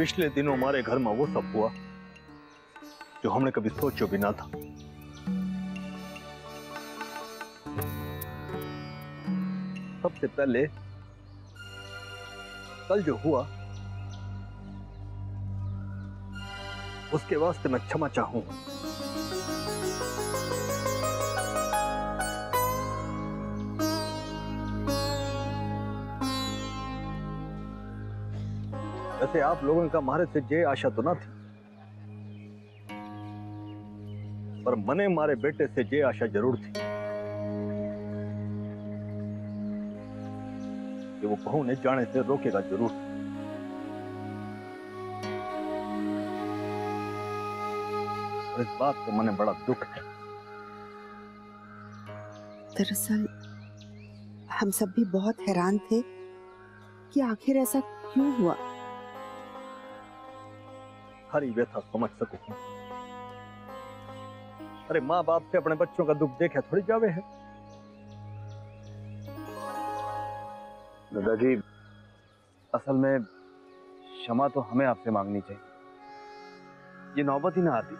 पिछले दिनों हमारे घर में वो सब हुआ जो हमने कभी सोचो भी ना था। सबसे पहले कल जो हुआ उसके वास्ते मैं क्षमा चाहूं। वैसे आप लोगों का हमारे से ये आशा तो ना थी, पर मने हमारे बेटे से ये आशा जरूर थी कि वो बहू ने जाने से रोकेगा जरूर। और इस बात का मने बड़ा दुख है। दरअसल हम सब भी बहुत हैरान थे कि आखिर ऐसा क्यों हुआ। हरी व्यथा समझ सकूं। अरे माँ बाप से अपने बच्चों का दुख देखे थोड़ी जावे है। दादाजी, असल में क्षमा तो हमें आपसे मांगनी चाहिए, ये नौबत ही ना आती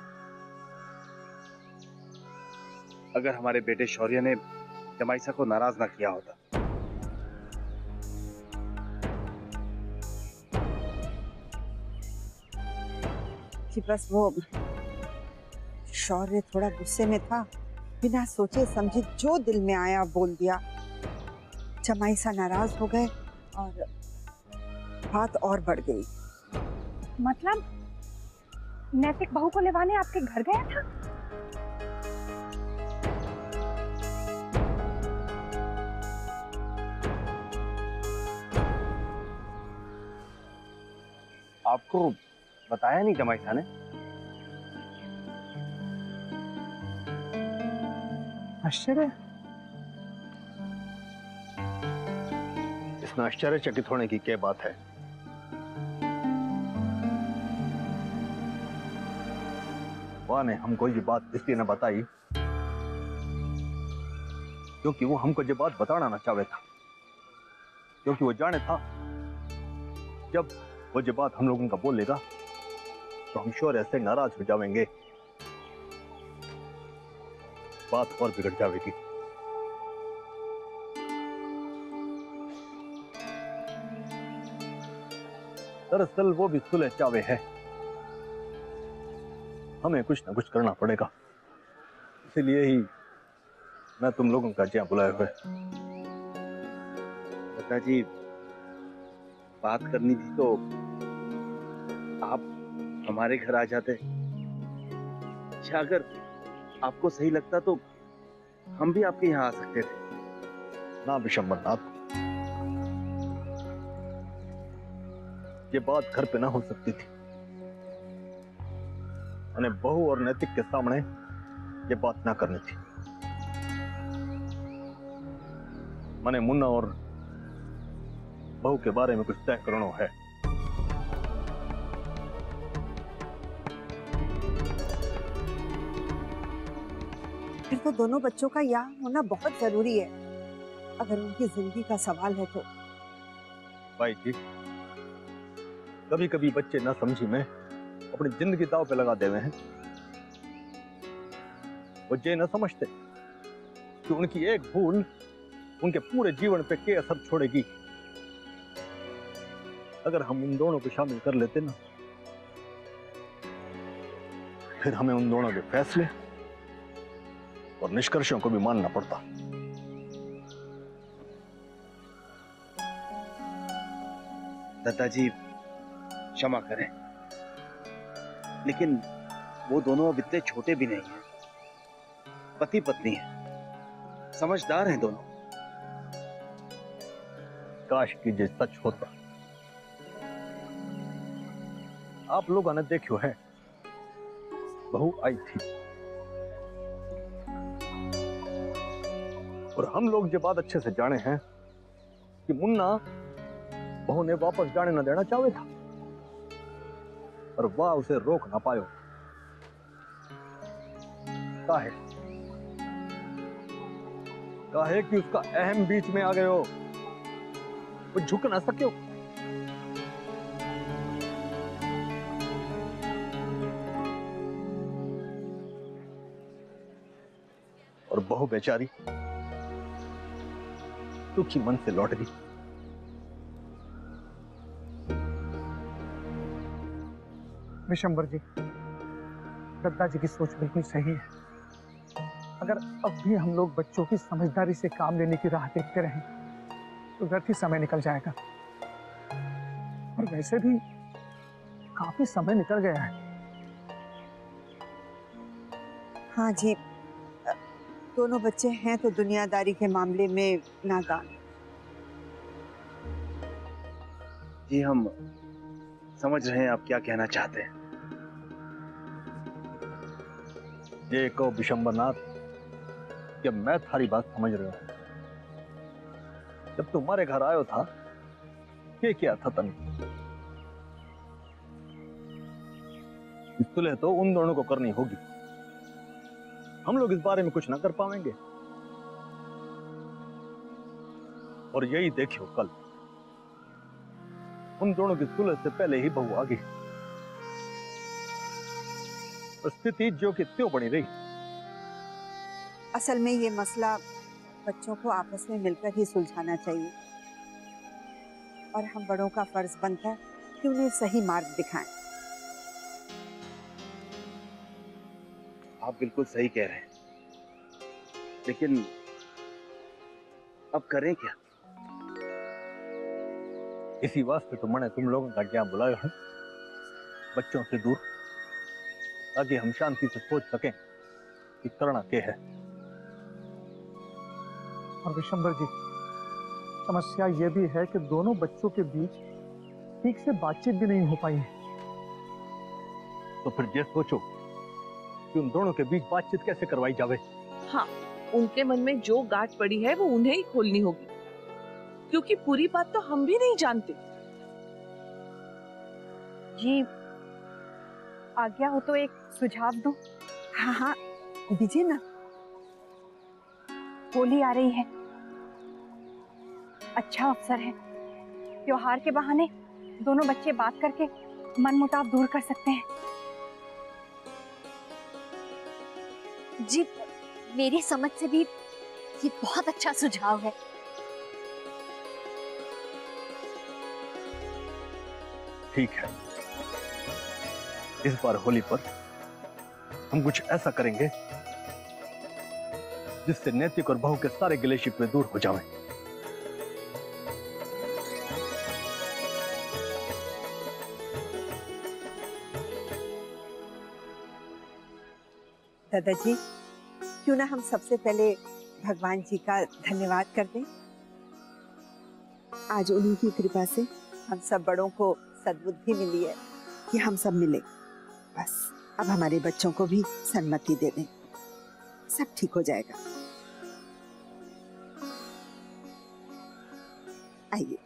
अगर हमारे बेटे शौर्य ने जमाईसा को नाराज ना किया होता। कि बस वो शौर्य थोड़ा गुस्से में था, बिना सोचे समझे जो दिल में आया बोल दिया। जमाईसा नाराज हो गए और बात और बढ़ गई। मतलब नैतिक बहू को लेवाने आपके घर गया था? आपको बताया नहीं जमाईसा ने? आश्चर्य? इसमें आश्चर्यचकित होने की क्या बात है? वाह ने हमको ये बात इसलिए न बताई क्योंकि वो हमको ये बात बताना ना चाहे था, क्योंकि वो जाने था जब वो ये बात हम लोगों का बोलेगा तो हम शौर्य से नाराज हो जाएंगे, बात और बिगड़ जाएगी। दरअसल वो भी सुलह चावे है, हमें कुछ ना कुछ करना पड़ेगा, इसीलिए ही मैं तुम लोगों का जिया बुलाए हुए। पिताजी, बात करनी थी तो आप हमारे घर आ जाते, या अगर आपको सही लगता तो हम भी आपके यहाँ आ सकते थे। ना विशंबरनाथ, ये बात घर पे ना हो सकती थी। मैंने बहू और नैतिक के सामने ये बात ना करनी थी। मैंने मुन्ना और बहू के बारे में कुछ तय करना है। फिर तो दोनों बच्चों का यहाँ होना बहुत जरूरी है, अगर उनकी जिंदगी का सवाल है तो। भाई जी, कभी कभी बच्चे ना समझी में अपनी जिंदगी दांव पे लगा देवे हैं। वो ये ना समझते कि उनकी एक भूल उनके पूरे जीवन पे क्या असर छोड़ेगी। अगर हम उन दोनों को शामिल कर लेते ना, फिर हमें उन दोनों के फैसले और निष्कर्षों को भी मानना पड़ता। दादाजी, क्षमा करें, लेकिन वो दोनों अब इतने छोटे भी नहीं हैं, पति पत्नी हैं, समझदार हैं दोनों। काश कि ये सच होता। आप लोगों ने देखो है, बहू आई थी और हम लोग ये बात अच्छे से जाने हैं कि मुन्ना बहू ने वापस जाने न देना चाहे था, पर वह उसे रोक ना पायो। काहे कि उसका अहम बीच में आ गयो, वो झुक ना सक्यो। और बहू बेचारी दुखी मन से लौट गई। विशंबर जी, दत्ता जी की सोच बिल्कुल सही है। अगर अब भी हम लोग बच्चों की समझदारी से काम लेने की राह देखते रहें तो व्यर्थ ही समय निकल जाएगा। और वैसे भी काफी समय निकल गया है। हाँ जी, दोनों बच्चे हैं तो दुनियादारी के मामले में नादान। जी हम समझ रहे हैं आप क्या कहना चाहते हैं। ये कहो विशंबरनाथ कि मैं थारी बात समझ रहा हूं। जब तुम्हारे घर आयो था ये क्या था तन सुलह तो उन दोनों को करनी होगी। हम लोग इस बारे में कुछ ना कर पाएंगे। और यही देखियो कल उन दोनों की सुलह से पहले ही बहू आ गई। स्थिति जो कि त्यों बनी रही। असल में ये मसला बच्चों को आपस में मिलकर ही सुलझाना चाहिए और हम बड़ों का फर्ज बनता है कि उन्हें सही मार्ग दिखाएं। आप बिल्कुल सही कह रहे हैं, लेकिन अब करें क्या? इसी वास्ते तो मैंने तुम लोगों का क्या बुलाया है बच्चों से दूर, ताकि हम शांति से सोच सकें कि करना क्या है। और विशंबर जी, समस्या ये भी है कि दोनों बच्चों के बीच ठीक से बातचीत भी नहीं हो पाई है। तो फिर ये सोचो कि उन दोनों के बीच बातचीत कैसे करवाई जावे। हाँ, उनके मन में जो गांठ पड़ी है वो उन्हें ही खोलनी होगी, क्योंकि पूरी बात तो हम भी नहीं जानते। जी आज्ञा हो तो एक सुझाव दूं? हाँ हाँ दीजिए ना। होली आ रही है, अच्छा अवसर है। त्योहार के बहाने दोनों बच्चे बात करके मन मुटाव दूर कर सकते हैं। जी मेरी समझ से भी ये बहुत अच्छा सुझाव है। ठीक है, इस बार होली पर हम कुछ ऐसा करेंगे जिससे नैतिक और बहू के सारे गिले शिकवे दूर हो जाएं। दादाजी, क्यों ना हम सबसे पहले भगवान जी का धन्यवाद कर दें। आज उन्हीं की कृपा से हम सब बड़ों को सद्बुद्धि मिली है कि हम सब मिले। बस अब हमारे बच्चों को भी सन्मति दे दें, सब ठीक हो जाएगा। आइए।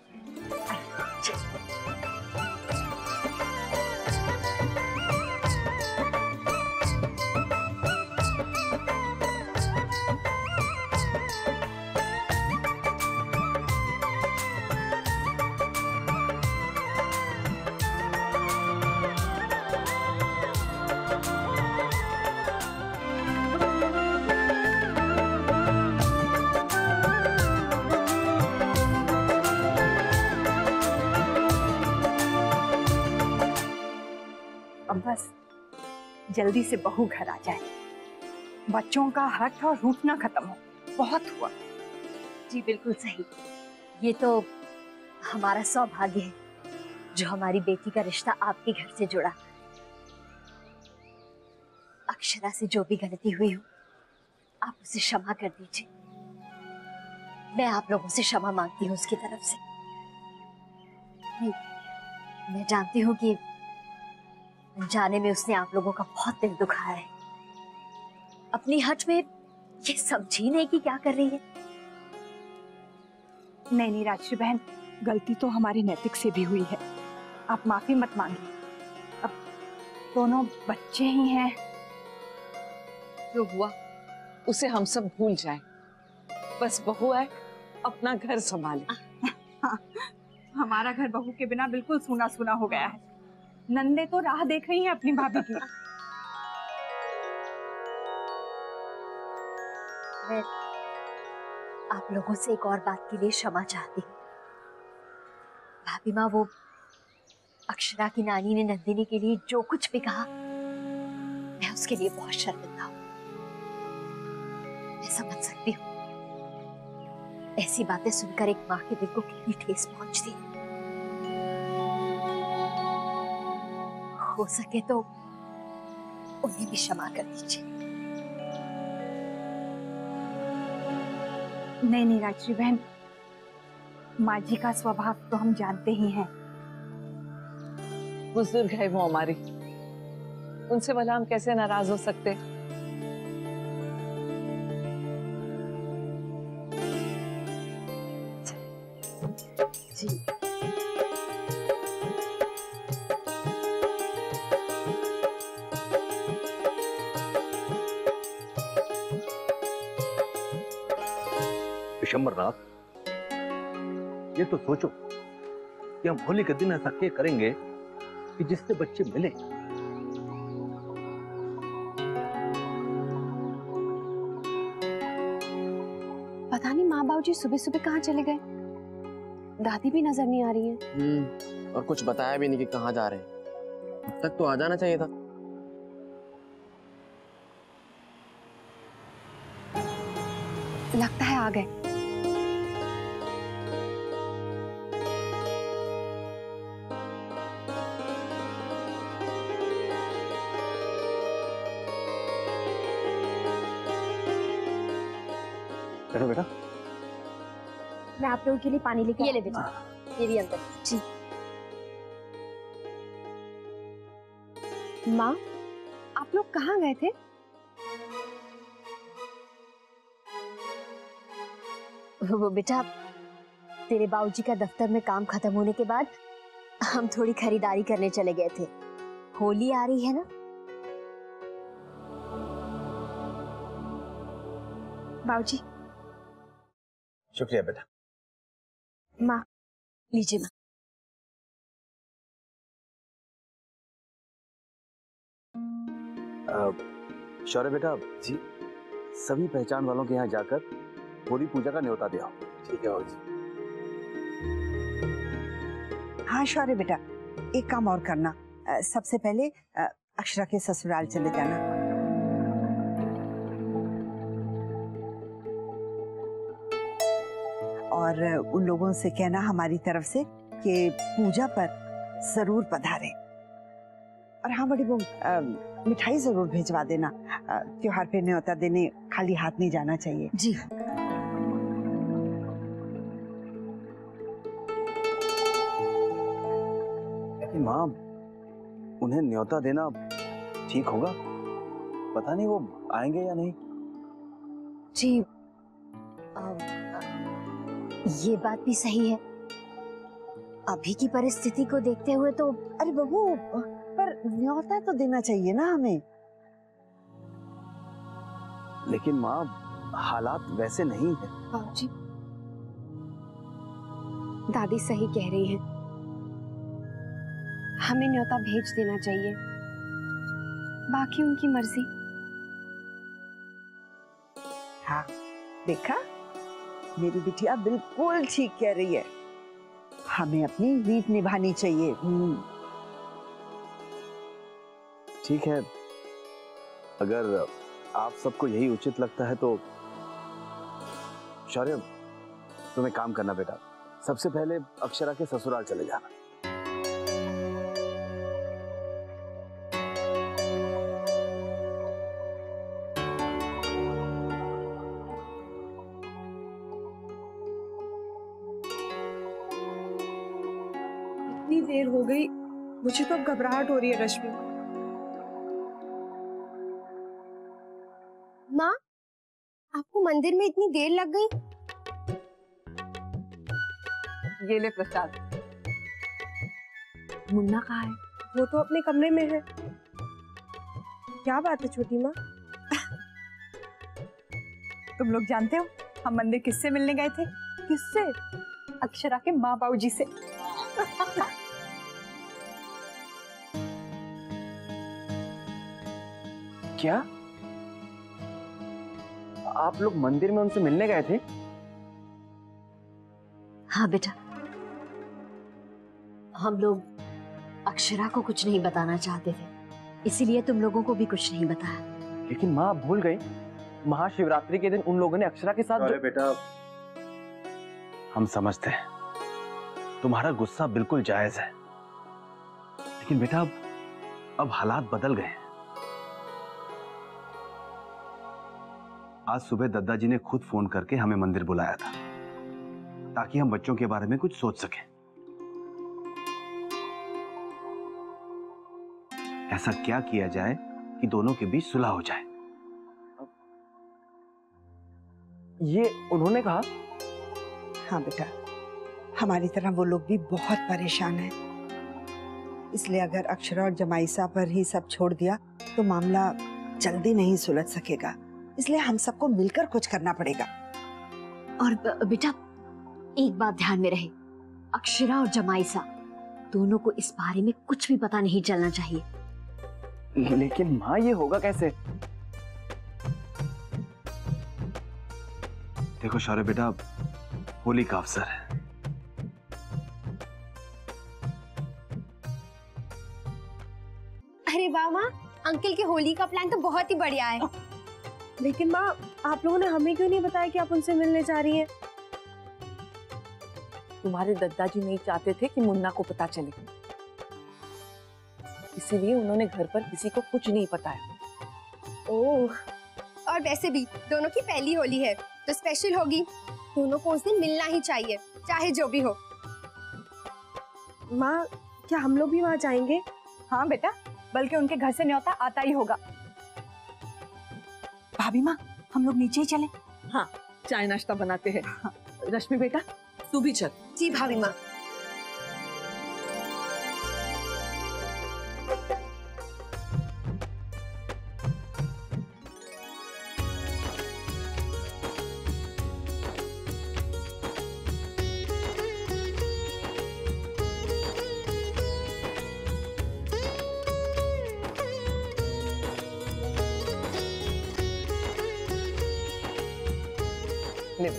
अब बस जल्दी से बहू घर आ जाए, बच्चों का हट और रूठना खत्म हो। बहुत हुआ। जी बिल्कुल सही। ये तो हमारा सौभाग्य है जो हमारी बेटी का रिश्ता आपके घर से जुड़ा। अक्षरा से जो भी गलती हुई हो आप उसे क्षमा कर दीजिए। मैं आप लोगों से क्षमा मांगती हूँ उसकी तरफ से। मैं जानती हूँ कि जाने में उसने आप लोगों का बहुत दिल दुखाया है। अपनी हट में ये समझी नहीं कि क्या कर रही है। नहीं राजश्री बहन, गलती तो हमारे नैतिक से भी हुई है, आप माफी मत मांगिए। अब दोनों बच्चे ही हैं। जो हुआ उसे हम सब भूल जाएं। बस बहू है, अपना घर संभाले। हमारा घर बहू के बिना बिल्कुल सूना सूना हो गया है। नंदे तो राह देख रही हैं अपनी भाभी की। मैं आप लोगों से एक और बात के लिए क्षमा चाहती हूँ। भाभी माँ, वो अक्षरा की नानी ने नंदिनी के लिए जो कुछ भी कहा, मैं उसके लिए बहुत शर्मिंदा हूँ। मैं समझ सकती हूँ, ऐसी बातें सुनकर एक माँ के दिल को कितनी ठेस पहुंचती है। हो सके तो उन्हें भी क्षमा कर दीजिए। नहीं नहीं राजश्री बहन, माँ जी का स्वभाव तो हम जानते ही हैं। बुजुर्ग है वो हमारी, उनसे भला हम कैसे नाराज हो सकते। जी विशंबर नाथ, ये तो सोचो कि हम होली के दिन ऐसा क्या करेंगे कि जिससे बच्चे मिले। पता नहीं माँ बाबूजी सुबह सुबह कहाँ चले गए, दादी भी नजर नहीं आ रही है। और कुछ बताया भी नहीं कि कहाँ जा रहे हैं। अब तक तो आ जाना चाहिए था। लगता है आ गए। बैठो बेटा। मैं आप लोगों के लिए पानी लेके ये ले बेटा, ये भी अंदर। जी माँ, आप लोग कहाँ गए थे? वो बेटा, तेरे बाबूजी का दफ्तर में काम खत्म होने के बाद हम थोड़ी खरीदारी करने चले गए थे। होली आ रही है ना। बाबूजी। शुक्रिया बेटा। माँ लीजिए माँ। शौर्य बेटा जी, सभी पहचान वालों के यहाँ जाकर होली पूजा का न्योता दिया। ठीक है बाबूजी। हाँ शौर्य बेटा, एक काम और करना। सबसे पहले अक्षरा के ससुराल चले जाना। और उन लोगों से कहना हमारी तरफ से कि पूजा पर जरूर पधारे। और हाँ बड़ी बहू, मिठाई जरूर भिजवा देना। त्योहार पे न्योता देने खाली हाथ नहीं जाना चाहिए। जी लेकिन माँ, उन्हें न्योता देना ठीक होगा? पता नहीं वो आएंगे या नहीं। जी, ये बात भी सही है। अभी की परिस्थिति को देखते हुए तो। अरे बहू, पर न्योता तो देना चाहिए ना हमें। लेकिन माँ, हालात वैसे नहीं है। बाबूजी, दादी सही कह रही है, हमें न्योता भेज देना चाहिए, बाकी उनकी मर्जी। हाँ देखा, मेरी बिटिया बिल्कुल ठीक कह रही है। हमें अपनी रीत निभानी चाहिए। ठीक है, अगर आप सबको यही उचित लगता है तो शौर्य, तुम्हें काम करना बेटा। सबसे पहले अक्षरा के ससुराल चले जाना। इतनी देर हो गई, मुझे तो अब घबराहट हो रही है रश्मि। माँ, आपको मंदिर में इतनी देर लग गई? ये ले प्रसाद। मुन्ना कहाँ है? वो तो अपने कमरे में है। क्या बात है छोटी माँ? तुम लोग जानते हो हम मंदिर किससे मिलने गए थे? किससे? अक्षरा के माँ बाबू जी से। क्या आप लोग मंदिर में उनसे मिलने गए थे? हाँ बेटा, हम लोग अक्षरा को कुछ नहीं बताना चाहते थे, इसीलिए तुम लोगों को भी कुछ नहीं बताया। लेकिन माँ आप भूल गई, महाशिवरात्रि के दिन उन लोगों ने अक्षरा के साथ अरे बेटा, हम समझते हैं तुम्हारा गुस्सा बिल्कुल जायज है, लेकिन बेटा अब हालात बदल गए हैं। आज सुबह दद्दा जी ने खुद फोन करके हमें मंदिर बुलाया था ताकि हम बच्चों के बारे में कुछ सोच सकें। ऐसा क्या किया जाए कि दोनों के बीच सुलह हो जाए? ये उन्होंने कहा? हाँ बेटा, हमारी तरह वो लोग भी बहुत परेशान हैं। इसलिए अगर अक्षरा और जमाईसा पर ही सब छोड़ दिया तो मामला जल्दी नहीं सुलझ सकेगा, इसलिए हम सबको मिलकर कुछ करना पड़ेगा। और बेटा एक बात ध्यान में रहे, अक्षरा और जमाईसा दोनों को इस बारे में कुछ भी पता नहीं चलना चाहिए। लेकिन माँ ये होगा कैसे? देखो शौर्य बेटा, होली का अवसर है, अरे वाह माँ, अंकल के होली का प्लान तो बहुत ही बढ़िया है। लेकिन माँ, आप लोगों ने हमें क्यों नहीं बताया कि आप उनसे मिलने जा रही हैं? तुम्हारे दादाजी नहीं चाहते थे कि मुन्ना को पता चले, इसीलिए उन्होंने घर पर किसी को कुछ नहीं बताया। ओह, और वैसे भी दोनों की पहली होली है तो स्पेशल होगी, दोनों को उस दिन मिलना ही चाहिए, चाहे जो भी हो। माँ, क्या हम लोग भी वहाँ जाएंगे? हाँ बेटा, बल्कि उनके घर से न्योता आता ही होगा। भाभी माँ, हम लोग नीचे ही चले। हाँ, चाय नाश्ता बनाते हैं। हाँ। रश्मि बेटा, तू भी चल। जी भाभी माँ। ले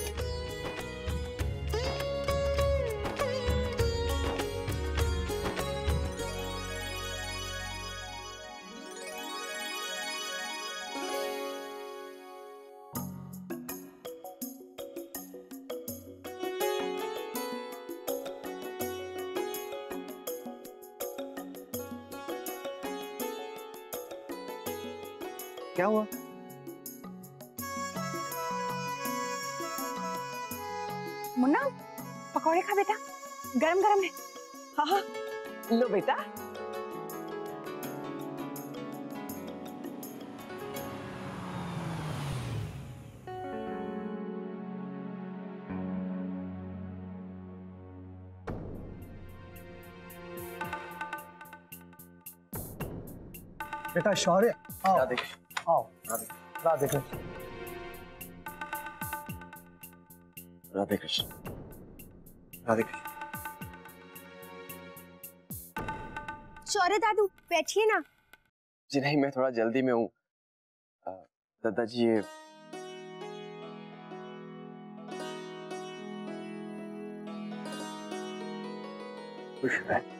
क्या हुआ? मुन्ना, पकौड़े खा बेटा, गरम गरम है। हाँ हाँ, लो बेटा। बेटा शौर्य, आओ राधे आओ। राधे कृष्ण। राधे कृष्ण। राधे कृष्ण। शौर्य दादू, बैठिए ना। जी नहीं, मैं थोड़ा जल्दी में हूँ। दादाजी ये खुश रहे।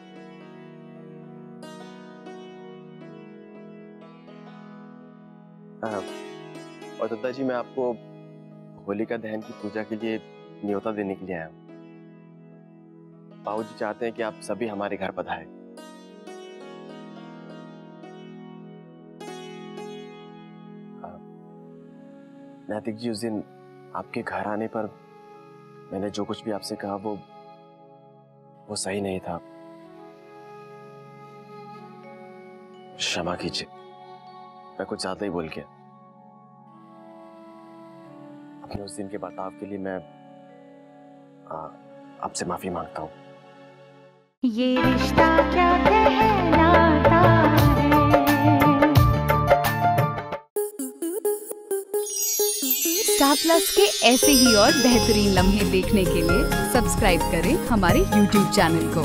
और दादाजी मैं आपको होलिका दहन की पूजा के लिए न्योता देने के लिए आया हूँ। बाबूजी चाहते हैं कि आप सभी हमारे घर पधारें। नैतिक जी, उस दिन आपके घर आने पर मैंने जो कुछ भी आपसे कहा वो सही नहीं था। क्षमा कीजिए, मैं कुछ ज्यादा ही बोल गया। अपने उस दिन के बर्ताव के लिए मैं आपसे माफी मांगता हूँ। ये रिश्ता क्या कहलाता है। स्टार प्लस के ऐसे ही और बेहतरीन लम्हे देखने के लिए सब्सक्राइब करें हमारे YouTube चैनल को।